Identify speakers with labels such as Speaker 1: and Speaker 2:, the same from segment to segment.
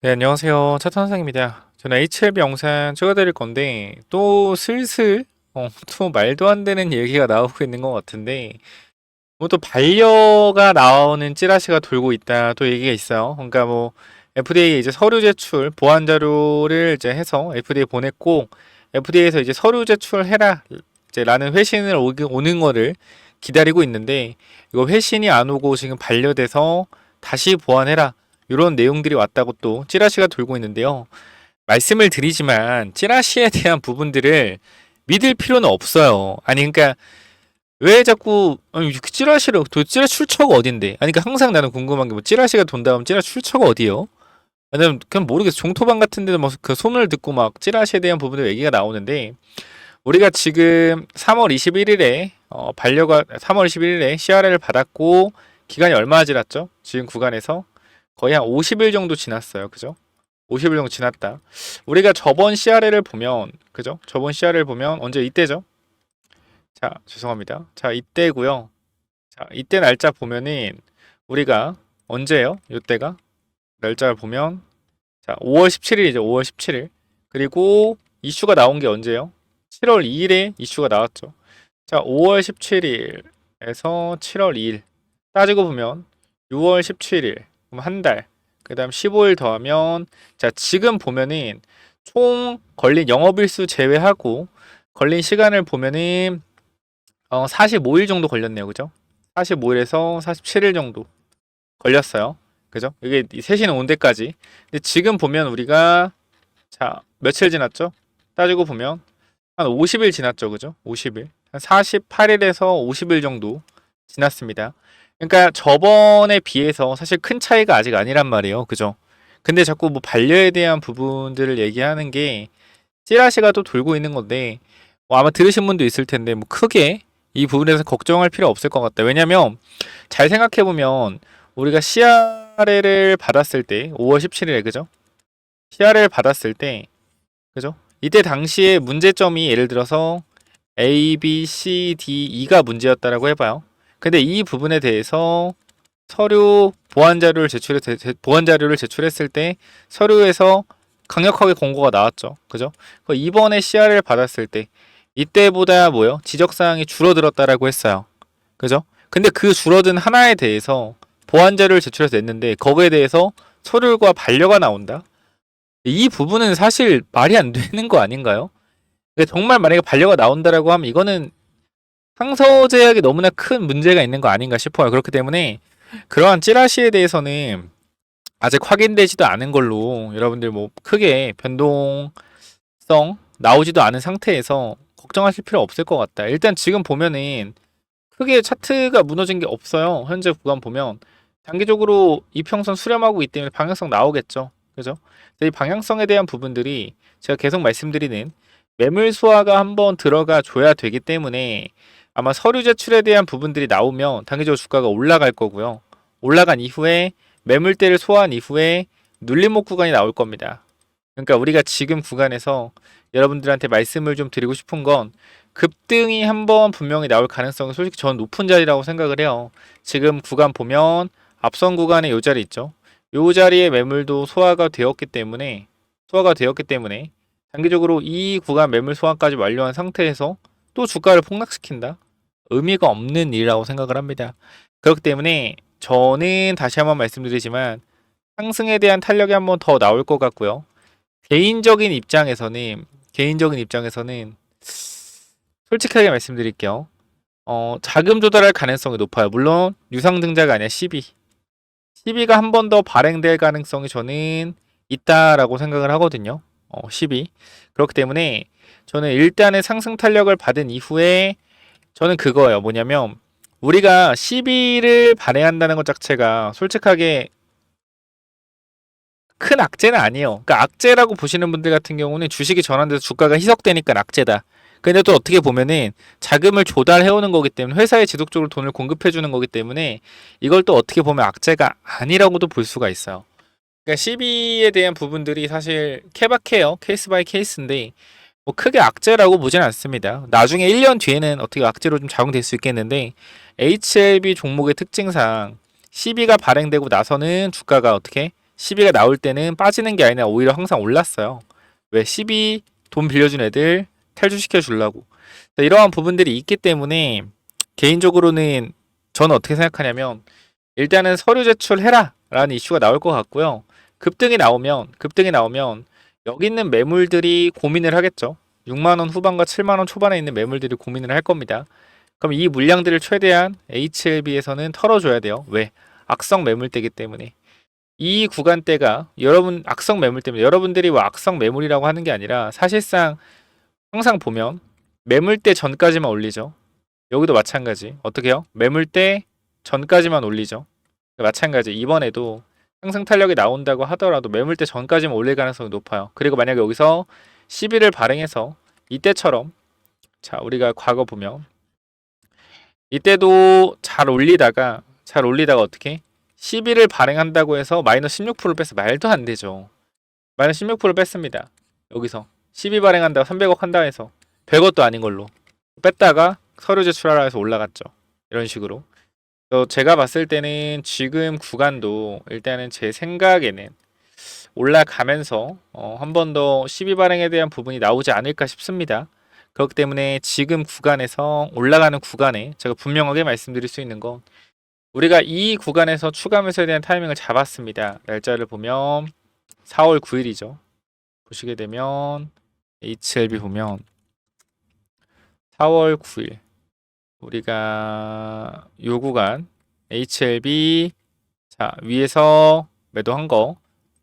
Speaker 1: 네, 안녕하세요. 차탄상입니다. 저는 HLB 영상 찍어드릴 건데, 또 슬슬, 또 말도 안 되는 얘기가 나오고 있는 것 같은데, 뭐 또 반려가 나오는 찌라시가 돌고 있다, 또 얘기가 있어요. 그러니까 뭐, FDA 이제 서류 제출, 보안 자료를 이제 해서 FDA 보냈고, FDA에서 이제 서류 제출해라, 이제 라는 회신을 오는 거를 기다리고 있는데, 이거 회신이 안 오고 지금 반려돼서 다시 보완해라. 이런 내용들이 왔다고 또 찌라시가 돌고 있는데요. 말씀을 드리지만 찌라시에 대한 부분들을 믿을 필요는 없어요. 아니 그러니까 왜 자꾸 아니 그 찌라시를 찌라시 출처가 어딘데? 아니 그러니까 항상 나는 궁금한 게 뭐 찌라시가 돈다면 찌라시 출처가 어디예요? 나는 그냥 모르겠어. 종토방 같은 데도 막 그 소문을 듣고 막 찌라시에 대한 부분들 얘기가 나오는데 우리가 지금 3월 21일에 반려가 3월 21일에 CRL을 받았고 기간이 얼마나 지났죠? 지금 구간에서 거의 한 50일 정도 지났어요. 그죠? 50일 정도 지났다. 우리가 저번 CRL을 보면 그죠? 저번 CRL 보면 언제 이때죠? 자, 죄송합니다. 자, 이때고요. 자, 이때 날짜 보면은 우리가 언제예요? 이때가 날짜를 보면 자, 5월 17일이죠. 5월 17일. 그리고 이슈가 나온 게 언제예요? 7월 2일에 이슈가 나왔죠. 자, 5월 17일에서 7월 2일 따지고 보면 6월 17일 그럼 한 달. 그다음 15일 더하면 자, 지금 보면은 총 걸린 영업일수 제외하고 걸린 시간을 보면은 45일 정도 걸렸네요. 그죠? 45일에서 47일 정도 걸렸어요. 그죠? 이게 세시는 온 데까지. 근데 지금 보면 우리가 자, 며칠 지났죠? 따지고 보면 한 50일 지났죠. 그죠? 50일. 한 48일에서 50일 정도 지났습니다. 그러니까 저번에 비해서 사실 큰 차이가 아직 아니란 말이에요. 그죠? 근데 자꾸 뭐 반려에 대한 부분들을 얘기하는 게 찌라시가 또 돌고 있는 건데 뭐 아마 들으신 분도 있을 텐데 뭐 크게 이 부분에서 걱정할 필요 없을 것 같다. 왜냐면 잘 생각해 보면 우리가 CRL을 받았을 때 5월 17일에 그죠? CRL 받았을 때 그죠? 이때 당시에 문제점이 예를 들어서 A, B, C, D, E가 문제였다라고 해봐요. 근데 이 부분에 대해서 서류 보완 자료를 제출했을 때 서류에서 강력하게 권고가 나왔죠. 그죠? 이번에 CR을 받았을 때 이때보다 뭐요? 지적 사항이 줄어들었다라고 했어요. 그죠? 근데 그 줄어든 하나에 대해서 보완 자료를 제출해서 냈는데 거기에 대해서 서류가 반려가 나온다. 이 부분은 사실 말이 안 되는 거 아닌가요? 정말 만약에 반려가 나온다라고 하면 이거는 상서 제약에 너무나 큰 문제가 있는 거 아닌가 싶어요. 그렇기 때문에 그러한 찌라시에 대해서는 아직 확인되지도 않은 걸로 여러분들 뭐 크게 변동성 나오지도 않은 상태에서 걱정하실 필요 없을 것 같다. 일단 지금 보면은 크게 차트가 무너진 게 없어요. 현재 구간 보면 단기적으로 이평선 수렴하고 있기 때문에 방향성 나오겠죠. 그죠? 이 방향성에 대한 부분들이 제가 계속 말씀드리는 매물 수화가 한번 들어가 줘야 되기 때문에 아마 서류 제출에 대한 부분들이 나오면 단기적으로 주가가 올라갈 거고요. 올라간 이후에 매물대를 소화한 이후에 눌림목 구간이 나올 겁니다. 그러니까 우리가 지금 구간에서 여러분들한테 말씀을 좀 드리고 싶은 건 급등이 한번 분명히 나올 가능성이 솔직히 저는 높은 자리라고 생각을 해요. 지금 구간 보면 앞선 구간에 요 자리 있죠. 요 자리에 매물도 소화가 되었기 때문에 단기적으로 이 구간 매물 소화까지 완료한 상태에서 또 주가를 폭락시킨다. 의미가 없는 일이라고 생각을 합니다. 그렇기 때문에 저는 다시 한번 말씀드리지만 상승에 대한 탄력이 한번 더 나올 것 같고요. 개인적인 입장에서는 솔직하게 말씀드릴게요. 자금 조달할 가능성이 높아요. 물론 유상증자가 아니라 시비. 시비가 한 번 더 발행될 가능성이 저는 있다라고 생각을 하거든요. 시비. 그렇기 때문에 저는 일단의 상승 탄력을 받은 이후에 저는 그거예요. 뭐냐면 우리가 시비를 발행한다는 것 자체가 솔직하게 큰 악재는 아니에요. 그러니까 악재라고 보시는 분들 같은 경우는 주식이 전환돼서 주가가 희석되니까 악재다. 근데 또 어떻게 보면은 자금을 조달해오는 거기 때문에 회사에 지속적으로 돈을 공급해주는 거기 때문에 이걸 또 어떻게 보면 악재가 아니라고도 볼 수가 있어요. 그러니까 CB에 대한 부분들이 사실 케바케요. 케이스 바이 케이스인데 뭐 크게 악재라고 보진 않습니다. 나중에 1년 뒤에는 어떻게 악재로 좀 작용될 수 있겠는데 HLB 종목의 특징상 CB가 발행되고 나서는 주가가 어떻게 12가 나올 때는 빠지는 게 아니라 오히려 항상 올랐어요. 왜? 12 돈 빌려준 애들 탈주시켜 주려고. 이러한 부분들이 있기 때문에 개인적으로는 저는 어떻게 생각하냐면 일단은 서류 제출해라 라는 이슈가 나올 것 같고요. 급등이 나오면 여기 있는 매물들이 고민을 하겠죠. 6만원 후반과 7만원 초반에 있는 매물들이 고민을 할 겁니다. 그럼 이 물량들을 최대한 HLB에서는 털어줘야 돼요. 왜? 악성 매물대기 때문에. 이 구간대가 여러분 악성 매물 때문에 여러분들이 뭐 악성 매물이라고 하는 게 아니라 사실상 항상 보면 매물대 전까지만 올리죠. 여기도 마찬가지. 어떻게 해요? 매물대 전까지만 올리죠. 마찬가지. 이번에도 상승 탄력이 나온다고 하더라도 매물대 전까지만 올릴 가능성이 높아요. 그리고 만약에 여기서 10일을 발행해서 이때처럼 자 우리가 과거 보면 이때도 잘 올리다가 어떻게 10일을 발행한다고 해서 마이너스 16%를 뺐어. 말도 안 되죠. 마이너스 16%를 뺐습니다. 여기서 12 발행한다고 300억 한다 해서 100억도 아닌 걸로 뺐다가 서류 제출하라 해서 올라갔죠. 이런 식으로. 제가 봤을 때는 지금 구간도 일단은 제 생각에는 올라가면서 한 번 더 12 발행에 대한 부분이 나오지 않을까 싶습니다. 그렇기 때문에 지금 구간에서 올라가는 구간에 제가 분명하게 말씀드릴 수 있는 건 우리가 이 구간에서 추가 매수에 대한 타이밍을 잡았습니다. 날짜를 보면 4월 9일이죠. 보시게 되면 HLB 보면 4월 9일 우리가 요 구간 HLB 자 위에서 매도한 거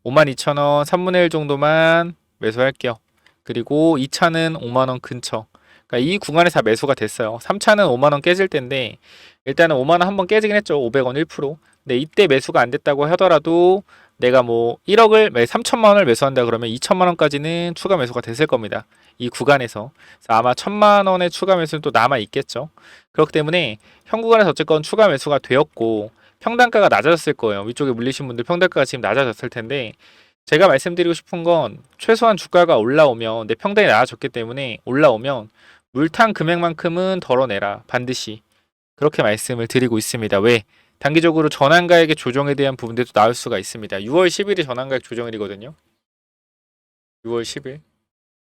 Speaker 1: 52,000원 3분의 1 정도만 매수할게요. 그리고 2차는 5만원 근처. 그러니까 이 구간에서 다 매수가 됐어요. 3차는 5만원 깨질 텐데 일단은 5만원 한번 깨지긴 했죠. 500원 1%. 근데 이때 매수가 안 됐다고 하더라도 내가 뭐 1억을 3천만원을 매수한다 그러면 2천만원까지는 추가 매수가 됐을 겁니다. 이 구간에서. 그래서 아마 1천만원의 추가 매수는 또 남아 있겠죠. 그렇기 때문에 현 구간에서 어쨌건 추가 매수가 되었고 평단가가 낮아졌을 거예요. 위쪽에 물리신 분들 평단가가 지금 낮아졌을 텐데 제가 말씀드리고 싶은 건 최소한 주가가 올라오면 내 평단이 낮아졌기 때문에 올라오면 물탄 금액만큼은 덜어내라. 반드시. 그렇게 말씀을 드리고 있습니다. 왜? 단기적으로 전환가액의 조정에 대한 부분들도 나올 수가 있습니다. 6월 10일이 전환가액 조정일이거든요. 6월 10일.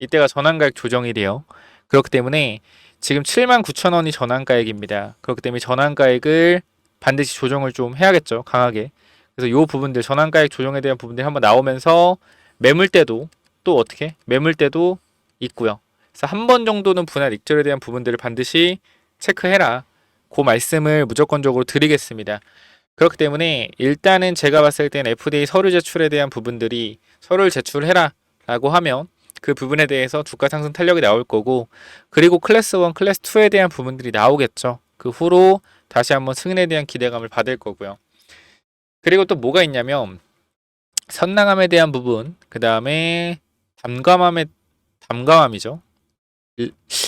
Speaker 1: 이때가 전환가액 조정일이에요. 그렇기 때문에 지금 79,000원이 전환가액입니다. 그렇기 때문에 전환가액을 반드시 조정을 좀 해야겠죠. 강하게. 그래서 요 부분들 전환가액 조정에 대한 부분들이 한번 나오면서 매물대도 또 어떻게? 매물대도 있고요. 그래서 한 번 정도는 분할 익절에 대한 부분들을 반드시 체크해라. 그 말씀을 무조건적으로 드리겠습니다. 그렇기 때문에 일단은 제가 봤을 땐 FDA 서류 제출에 대한 부분들이 서류를 제출해라 라고 하면 그 부분에 대해서 주가 상승 탄력이 나올 거고 그리고 클래스 1, 클래스 2에 대한 부분들이 나오겠죠. 그 후로 다시 한번 승인에 대한 기대감을 받을 거고요. 그리고 또 뭐가 있냐면 선낭함에 대한 부분 그 다음에 담감함이죠.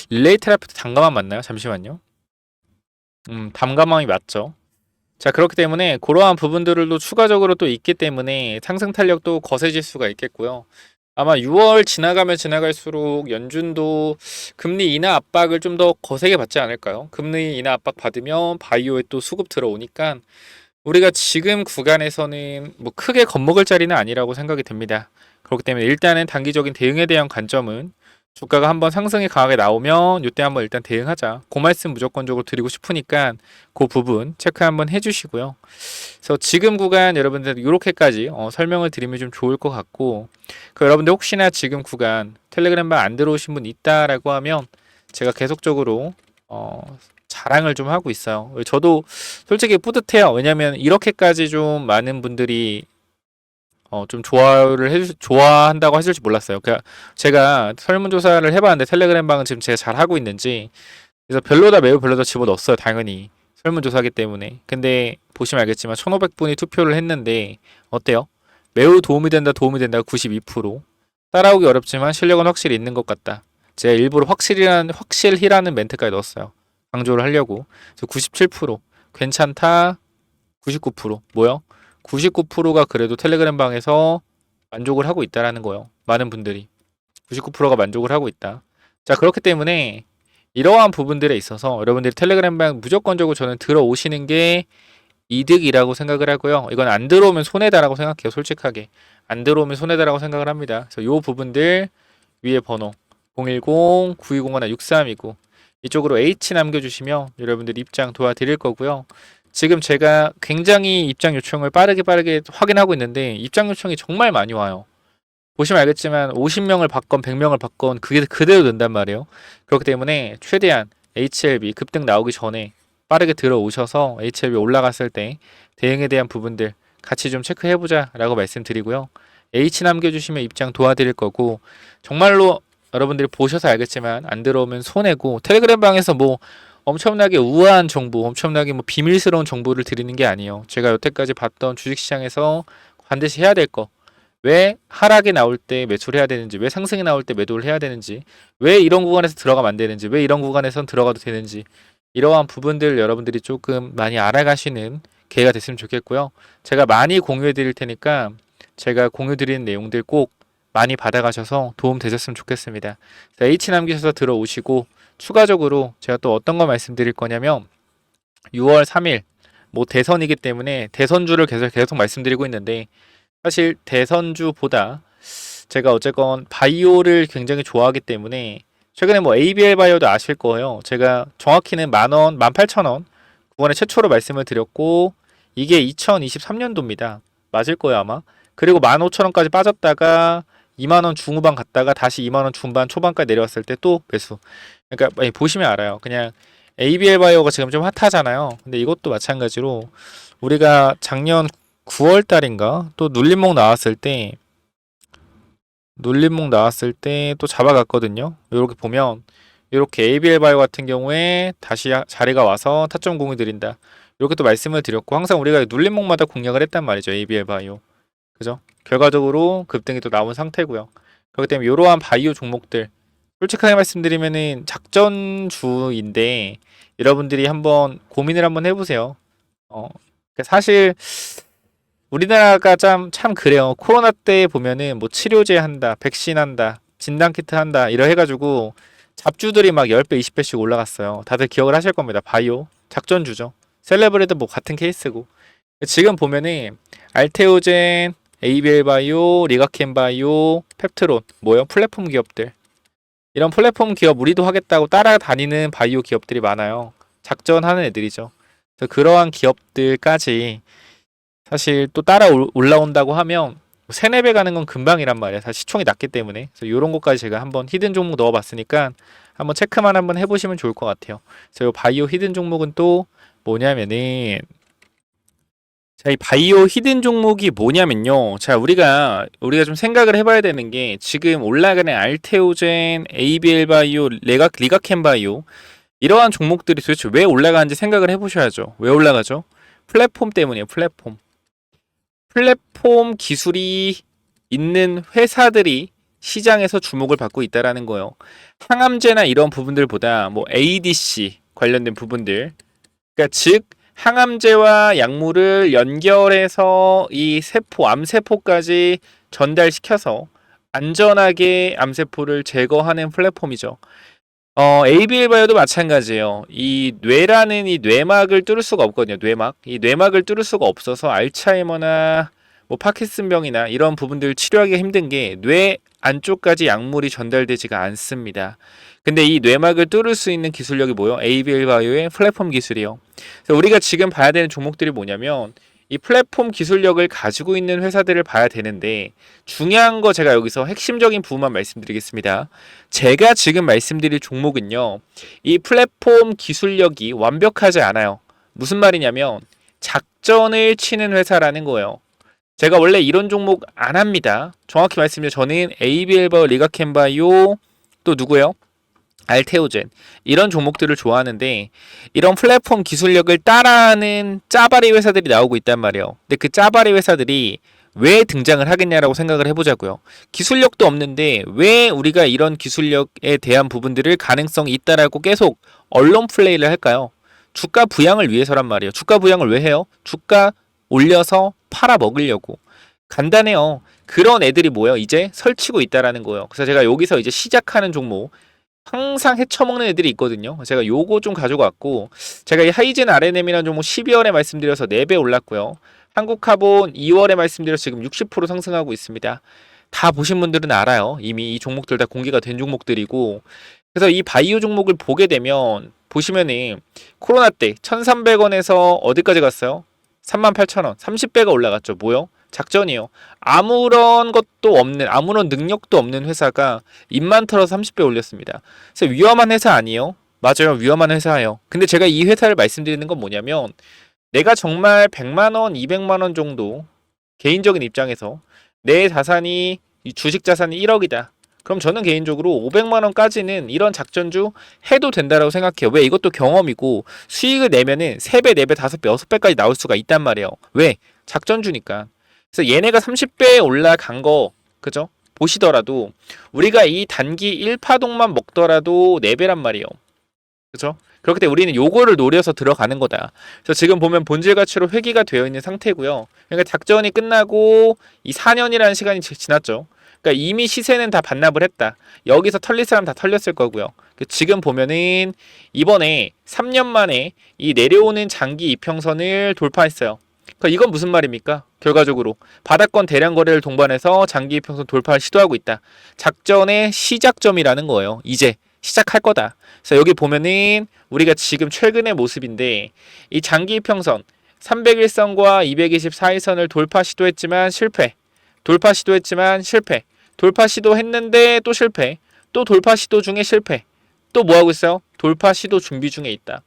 Speaker 1: 릴레이 테라피도 담감함 맞나요? 잠시만요. 담감함이 맞죠. 자 그렇기 때문에 그러한 부분들도 추가적으로 또 있기 때문에 상승 탄력도 거세질 수가 있겠고요. 아마 6월 지나가면 지나갈수록 연준도 금리 인하 압박을 좀 더 거세게 받지 않을까요? 금리 인하 압박 받으면 바이오에 또 수급 들어오니까 우리가 지금 구간에서는 뭐 크게 겁먹을 자리는 아니라고 생각이 됩니다. 그렇기 때문에 일단은 단기적인 대응에 대한 관점은 주가가 한번 상승이 강하게 나오면 이때 한번 일단 대응하자. 그 말씀 무조건적으로 드리고 싶으니까 그 부분 체크 한번 해주시고요. 그래서 지금 구간 여러분들 이렇게까지 설명을 드리면 좀 좋을 것 같고 여러분들 혹시나 지금 구간 텔레그램방 안 들어오신 분 있다라고 하면 제가 계속적으로 자랑을 좀 하고 있어요. 저도 솔직히 뿌듯해요. 왜냐면 이렇게까지 좀 많은 분들이 좀 좋아한다고 하실 줄 몰랐어요. 그러니까 제가 설문조사를 해봤는데 텔레그램 방은 지금 제가 잘 하고 있는지 그래서 별로다 매우 별로다 집어넣었어요. 당연히 설문조사기 때문에. 근데 보시면 알겠지만 1,500분이 투표를 했는데 어때요? 매우 도움이 된다 92%. 따라오기 어렵지만 실력은 확실히 있는 것 같다. 제가 일부러 확실히라는 멘트까지 넣었어요. 강조를 하려고. 그래서 97% 괜찮다 99% 뭐요? 99%가 그래도 텔레그램 방에서 만족을 하고 있다라는 거예요. 많은 분들이 99%가 만족을 하고 있다. 자 그렇기 때문에 이러한 부분들에 있어서 여러분들이 텔레그램 방 무조건적으로 저는 들어오시는 게 이득이라고 생각을 하고요. 이건 안 들어오면 손해다라고 생각해요. 솔직하게. 안 들어오면 손해다라고 생각을 합니다. 그래서 요 부분들 위에 번호 010-9201-6329 이쪽으로 H 남겨주시면 여러분들 입장 도와드릴 거고요. 지금 제가 굉장히 입장 요청을 빠르게 확인하고 있는데 입장 요청이 정말 많이 와요. 보시면 알겠지만 50명을 받건 100명을 받건 그게 그대로 된단 말이에요. 그렇기 때문에 최대한 HLB 급등 나오기 전에 빠르게 들어오셔서 HLB 올라갔을 때 대응에 대한 부분들 같이 좀 체크해보자 라고 말씀드리고요. H 남겨주시면 입장 도와드릴 거고 정말로 여러분들이 보셔서 알겠지만 안 들어오면 손해고 텔레그램 방에서 뭐 엄청나게 우아한 정보, 엄청나게 뭐 비밀스러운 정보를 드리는 게 아니에요. 제가 여태까지 봤던 주식시장에서 반드시 해야 될 거. 왜 하락이 나올 때 매수를 해야 되는지, 왜 상승이 나올 때 매도를 해야 되는지, 왜 이런 구간에서 들어가면 안 되는지, 왜 이런 구간에선 들어가도 되는지, 이러한 부분들 여러분들이 조금 많이 알아가시는 기회가 됐으면 좋겠고요. 제가 많이 공유해 드릴 테니까 제가 공유 드리는 내용들 꼭 많이 받아가셔서 도움 되셨으면 좋겠습니다. H 남기셔서 들어오시고 추가적으로 제가 또 어떤 거 말씀드릴 거냐면 6월 3일 뭐 대선이기 때문에 대선주를 계속 말씀드리고 있는데 사실 대선주보다 제가 어쨌건 바이오를 굉장히 좋아하기 때문에 최근에 뭐 ABL 바이오도 아실 거예요. 제가 정확히는 10,000원, 18,000원 그번에 최초로 말씀을 드렸고 이게 2023년도입니다. 맞을 거예요 아마. 그리고 15,000원까지 빠졌다가 2만원 중후반 갔다가 다시 2만원 중반 초반까지 내려왔을 때 또 매수. 그러니까 보시면 알아요. 그냥 ABL 바이오가 지금 좀 핫하잖아요. 근데 이것도 마찬가지로 우리가 작년 9월 달인가 또 눌림목 나왔을 때 또 잡아갔거든요. 이렇게 보면 이렇게 ABL 바이오 같은 경우에 다시 자리가 와서 타점 공유 드린다. 이렇게 또 말씀을 드렸고 항상 우리가 눌림목마다 공략을 했단 말이죠. ABL 바이오. 그죠? 결과적으로 급등이 또 나온 상태고요. 그렇기 때문에 이러한 바이오 종목들 솔직하게 말씀드리면은 작전주인데 여러분들이 한번 고민을 한번 해보세요. 그러니까 사실 우리나라가 참 그래요. 코로나 때 보면은 뭐 치료제 한다, 백신 한다, 진단키트 한다 이러 해가지고 잡주들이 막 10배, 20배씩 올라갔어요. 다들 기억을 하실 겁니다. 바이오 작전주죠. 셀레브레도 뭐 같은 케이스고 지금 보면은 알테오젠, ABL 바이오, 리가켄 바이오, 펩트론 뭐요? 플랫폼 기업들. 이런 플랫폼 기업 우리도 하겠다고 따라다니는 바이오 기업들이 많아요. 작전하는 애들이죠. 그래서 그러한 기업들까지 사실 또 따라 올라온다고 하면 3, 4배 가는 건 금방이란 말이야. 사실 시총이 낮기 때문에. 그래서 이런 것까지 제가 한번 히든 종목 넣어봤으니까 한번 체크만 한번 해보시면 좋을 것 같아요. 그래서 이 바이오 히든 종목은 또 뭐냐면은 자, 이 바이오 히든 종목이 뭐냐면요. 자, 우리가 좀 생각을 해봐야 되는 게 지금 올라가는 알테오젠, ABL 바이오, 리가켄 바이오 이러한 종목들이 도대체 왜 올라가는지 생각을 해보셔야죠. 왜 올라가죠? 플랫폼 때문이에요. 플랫폼 기술이 있는 회사들이 시장에서 주목을 받고 있다라는 거예요. 항암제나 이런 부분들보다 뭐 ADC 관련된 부분들, 그러니까 즉 항암제와 약물을 연결해서 이 세포, 암세포까지 전달시켜서 안전하게 암세포를 제거하는 플랫폼이죠. ABL 바이오도 마찬가지예요. 이 뇌라는 이 뇌막을 뚫을 수가 없거든요. 이 뇌막을 뚫을 수가 없어서 알츠하이머나 뭐 파킨슨병이나 이런 부분들을 치료하기가 힘든 게 뇌 안쪽까지 약물이 전달되지가 않습니다. 근데 이 뇌막을 뚫을 수 있는 기술력이 뭐예요? ABL 바이오의 플랫폼 기술이요. 그래서 우리가 지금 봐야 되는 종목들이 뭐냐면 이 플랫폼 기술력을 가지고 있는 회사들을 봐야 되는데 중요한 거 제가 여기서 핵심적인 부분만 말씀드리겠습니다. 제가 지금 말씀드릴 종목은요. 이 플랫폼 기술력이 완벽하지 않아요. 무슨 말이냐면 작전을 치는 회사라는 거예요. 제가 원래 이런 종목 안 합니다. 정확히 말씀드리면 저는 ABL 바이오, 리가켄 바이오 또 누구예요? 알테오젠 이런 종목들을 좋아하는데 이런 플랫폼 기술력을 따라하는 짜바리 회사들이 나오고 있단 말이에요. 근데 그 짜바리 회사들이 왜 등장을 하겠냐라고 생각을 해보자고요. 기술력도 없는데 왜 우리가 이런 기술력에 대한 부분들을 가능성이 있다라고 계속 언론 플레이를 할까요? 주가 부양을 위해서란 말이에요. 주가 부양을 왜 해요? 주가 올려서 팔아 먹으려고. 간단해요. 그런 애들이 뭐예요? 이제 설치고 있다라는 거예요. 그래서 제가 여기서 이제 시작하는 종목 항상 헤쳐먹는 애들이 있거든요. 제가 요거 좀 가지고 왔고, 제가 이 하이젠 RNM이라는 종목 12월에 말씀드려서 4배 올랐고요. 한국카본 2월에 말씀드려서 지금 60% 상승하고 있습니다. 다 보신 분들은 알아요. 이미 이 종목들 다 공개가 된 종목들이고, 그래서 이 바이오 종목을 보게 되면 보시면은 코로나 때 1,300원에서 어디까지 갔어요? 38,000원. 30배가 올라갔죠. 뭐요? 작전이요. 아무런 것도 없는, 아무런 능력도 없는 회사가 입만 털어서 30배 올렸습니다. 그래서 위험한 회사 아니에요? 맞아요. 위험한 회사예요. 근데 제가 이 회사를 말씀드리는 건 뭐냐면, 내가 정말 100만 원, 200만 원 정도 개인적인 입장에서 내 자산이, 이 주식 자산이 1억이다. 그럼 저는 개인적으로 500만 원까지는 이런 작전주 해도 된다라고 생각해요. 왜? 이것도 경험이고 수익을 내면은 3배, 4배, 5배, 6배까지 나올 수가 있단 말이에요. 왜? 작전주니까. 그래서 얘네가 30배 올라간 거, 그죠? 보시더라도 우리가 이 단기 1파동만 먹더라도 4배란 말이에요. 그죠? 그렇기 때문에 우리는 요거를 노려서 들어가는 거다. 그래서 지금 보면 본질 가치로 회귀가 되어 있는 상태고요. 그러니까 작전이 끝나고 이 4년이라는 시간이 지났죠. 그러니까 이미 시세는 다 반납을 했다. 여기서 털릴 사람 다 털렸을 거고요. 지금 보면은 이번에 3년 만에 이 내려오는 장기 이평선을 돌파했어요. 그러니까 이건 무슨 말입니까? 결과적으로 바닥권 대량 거래를 동반해서 장기 이평선 돌파를 시도하고 있다. 작전의 시작점이라는 거예요. 이제 시작할 거다. 그래서 여기 보면은 우리가 지금 최근의 모습인데 이 장기 이평선 301선과 224일선을 돌파 시도했지만 실패. 돌파 시도했지만 실패. 돌파 시도했는데 또 실패. 또 돌파 시도 중에 실패. 또 뭐 하고 있어요? 돌파 시도 준비 중에 있다.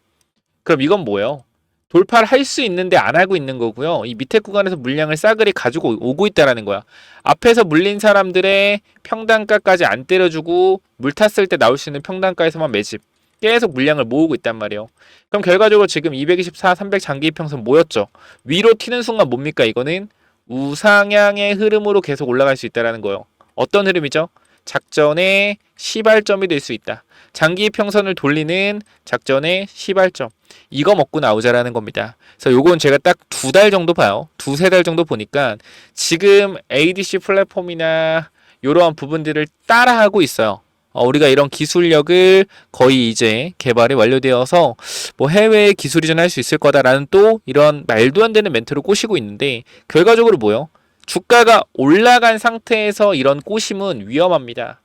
Speaker 1: 그럼 이건 뭐예요? 돌파를 할 수 있는데 안 하고 있는 거고요. 이 밑에 구간에서 물량을 싸그리 가지고 오고 있다라는 거야. 앞에서 물린 사람들의 평단가까지 안 때려주고 물 탔을 때 나올 수 있는 평단가에서만 매집. 계속 물량을 모으고 있단 말이에요. 그럼 결과적으로 지금 224, 300 장기 이평선 모였죠. 위로 튀는 순간 뭡니까? 이거는 우상향의 흐름으로 계속 올라갈 수 있다는 거예요. 어떤 흐름이죠? 작전의 시발점이 될 수 있다. 장기 평선을 돌리는 작전의 시발점. 이거 먹고 나오자라는 겁니다. 그래서 요건 제가 딱 2달 정도 봐요. 2~3달 정도 보니까 지금 ADC 플랫폼이나 이러한 부분들을 따라하고 있어요. 우리가 이런 기술력을 거의 이제 개발이 완료되어서 뭐 해외에 기술 이전할 수 있을 거다라는 또 이런 말도 안 되는 멘트를 꼬시고 있는데 결과적으로 뭐요? 주가가 올라간 상태에서 이런 꼬심은 위험합니다.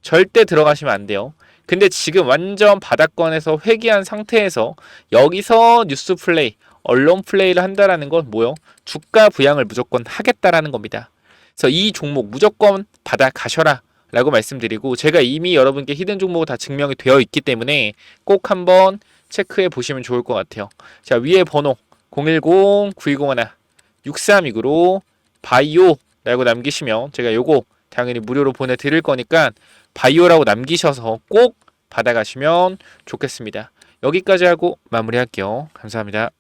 Speaker 1: 절대 들어가시면 안 돼요. 근데 지금 완전 바닥권에서 회귀한 상태에서 여기서 뉴스 플레이, 언론 플레이를 한다라는 건 뭐요? 주가 부양을 무조건 하겠다라는 겁니다. 그래서 이 종목 무조건 받아가셔라 라고 말씀드리고 제가 이미 여러분께 히든 종목은 다 증명이 되어 있기 때문에 꼭 한번 체크해 보시면 좋을 것 같아요. 자, 위에 번호 010-9201-6329로 바이오라고 남기시면 제가 요거 당연히 무료로 보내드릴 거니까 바이오라고 남기셔서 꼭 받아가시면 좋겠습니다. 여기까지 하고 마무리할게요. 감사합니다.